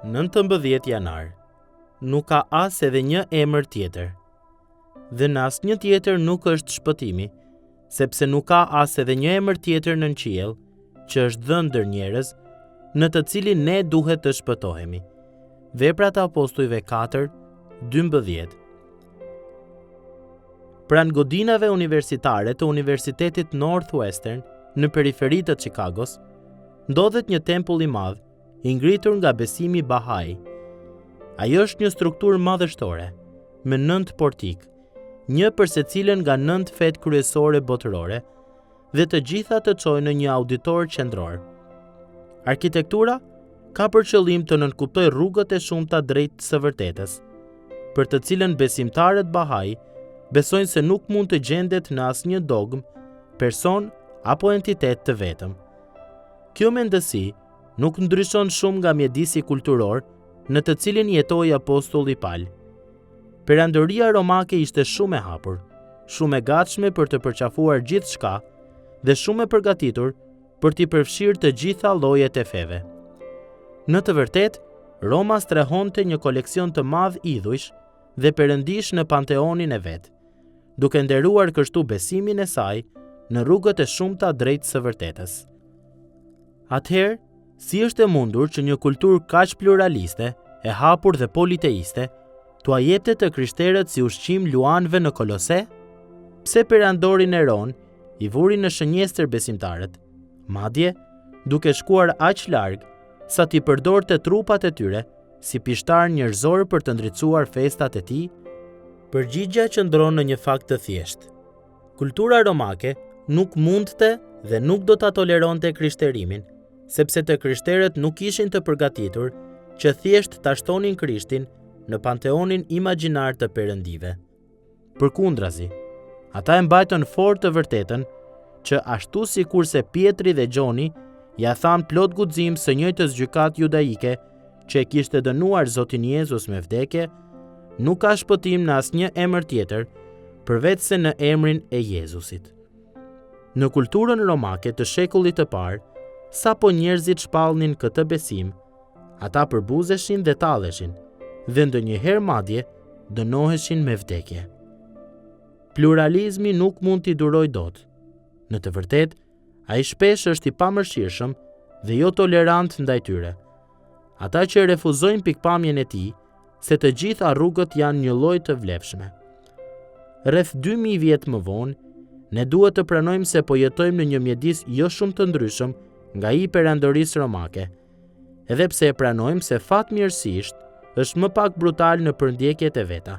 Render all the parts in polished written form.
19 janar. Nuk ka as edhe një emër tjetër. Dhe në asnjë tjetër nuk është shpëtimi, sepse nuk ka as edhe një emër tjetër nën qiell, që është dhënë ndër njerëz, në të cilin ne duhet të shpëtohemi. Veprat e Apostujve 4:12. Pranë godinave universitare të Universitetit Northwestern në periferi të Chicagos, ndodhet një tempull i madh, i ngritur nga besimi Bahai. Ai është një strukturë madhështore, me 9 portik, një për secilën nga 9 fetë kryesore botërore, dhe të gjitha të çojnë në një auditor qendror. Arkitektura ka për qëllim të nënkuptoj rrugët e shumta drejt së vërtetës, për të cilën besimtarët Bahai besojnë se nuk mund të gjendet në asnjë dogm, person apo entitet të vetëm. Kjo mendësi nuk ndryshon shumë nga mjedisi kulturor në të cilin jetoi apostulli Paul. Perandoria romake ishte shumë e hapur, shumë e gatshme për të përqafuar gjithçka dhe shumë e përgatitur për t'i përfshirë të gjitha llojet e feve. Në të vërtetë, Roma strehonte një koleksion të madh idhujsh dhe perëndish në panteonin e vet, duke nderuar kështu besimin e saj në rrugët e shumta drejt së vërtetës. Atëherë, si është e mundur që një kulturë kaq pluraliste, e hapur dhe politeiste, t'ua jepte të krishterët si ushqim luanëve në Kolose? Pse perandori Neron i vuri në shënjestër besimtarët, madje duke shkuar aq larg sa t'i përdorte trupat e tyre si pishtar njerëzor për të ndriçuar festat e tij? Përgjigjja qëndron në një fakt të thjeshtë. Kultura romake nuk mundte dhe nuk do ta toleronte krishterimin, sepse të krishterët nuk ishin të përgatitur që thjesht ta shtonin Krishtin në panteonin imagjinar të perëndive. Përkundrazi, ata e mbajtën fort të vërtetën që ashtu sikurse Pietri dhe Gjoni ja than plot guxim së njëjtës gjykat judaike që e kishte dënuar Zotin Jezus me vdekje, nuk ka shpëtim në asnjë emër tjetër përveç se në emrin e Jezusit. Në kulturën romake të shekullit të parë, sapo njerëzit shpallnin këtë besim, ata përbuzeshin dhe talleshin, dhe ndonjëherë madje dënoheshin me vdekje. Pluralizmi nuk mund t'i duroj dot. Në të vërtetë, ai shpesh është i pamërshirshëm dhe jo tolerant ndaj tyre. Ata që refuzojnë pikpamjen e tij se të gjitha rrugët janë një lloj të vlefshme. Rreth 2000 vjet më vonë, ne duhet të pranojmë se po jetojmë në një mjedis jo shumë të ndryshëm nga i perandorisë romake, edhe pse e pranojmë se fatmirësisht është më pak brutal në përndjekjet e veta.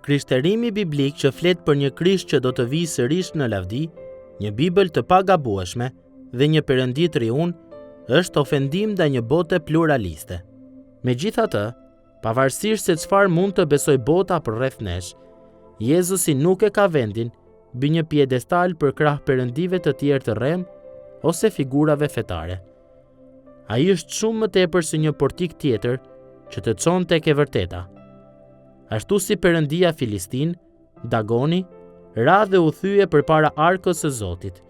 Krishterimi biblik që flet për një Krisht që do të vijë sërish në lavdi, një Bibël të pagabueshme dhe një perëndi triun, është ofendim ndaj një bote pluraliste. Megjithatë, pavarësisht se çfarë mund të besoj bota përreth nesh, Jezusi nuk e ka vendin mbi një piedestal për krah perëndive të tjerë të rrem ose figurave fetare. Ai është shumë më tepër se një portik tjetër që të çon tek e vërteta. Ashtu si perëndia Filistin, Dagoni, ra dhe u thye përpara arkës së Zotit.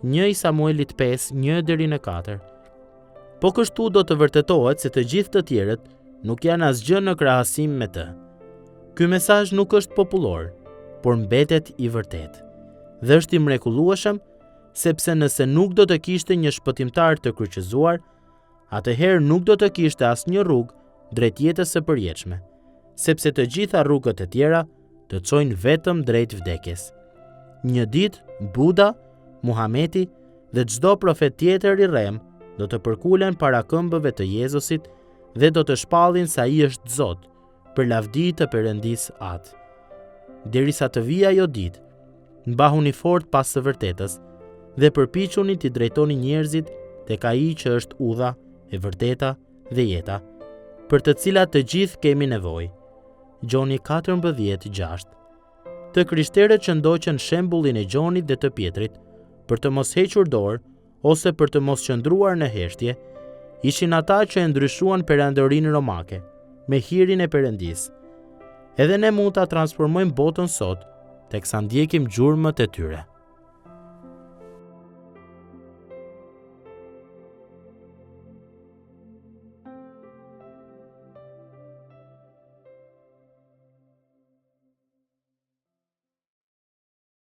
1 Samuelit 5:1-4. Po kështu do të vërtetohet se të gjithë të tjerët nuk janë asgjë në krahasim me të. Ky mesazh nuk është popullor, por mbetet i vërtet. Dhe është i mrekullueshëm, sepse nëse nuk do të kishte një shpëtimtar të kryqëzuar, atëherë nuk do të kishte asnjë rrugë drejt jetës së përjetshme, sepse të gjitha rrugët e tjera të çojnë vetëm drejt vdekjes. Një ditë Buda, Muhameti dhe çdo profet tjetër i rrem do të përkulen para këmbëve të Jezusit dhe do të shpallin se ai është Zot për lavdi të Perëndisë atë. Derisa të vijë ajo ditë, mbahuni fort pas së vërtetës dhe përpiquni t'i drejtoni njerëzit tek ai që është udha, e vërteta dhe jeta, për të cilat të gjithë kemi nevojë. Gjoni 14:6. Të krishterët që ndoqën shembullin e Gjonit dhe të Pietrit për të mos hequr dorë ose për të mos qëndruar në heshtje, ishin ata që e ndryshuan perandorinë romake me hirin e Perëndisë. Edhe ne mund ta transformojmë botën sot, teksa ndjekim gjurmët e tyre.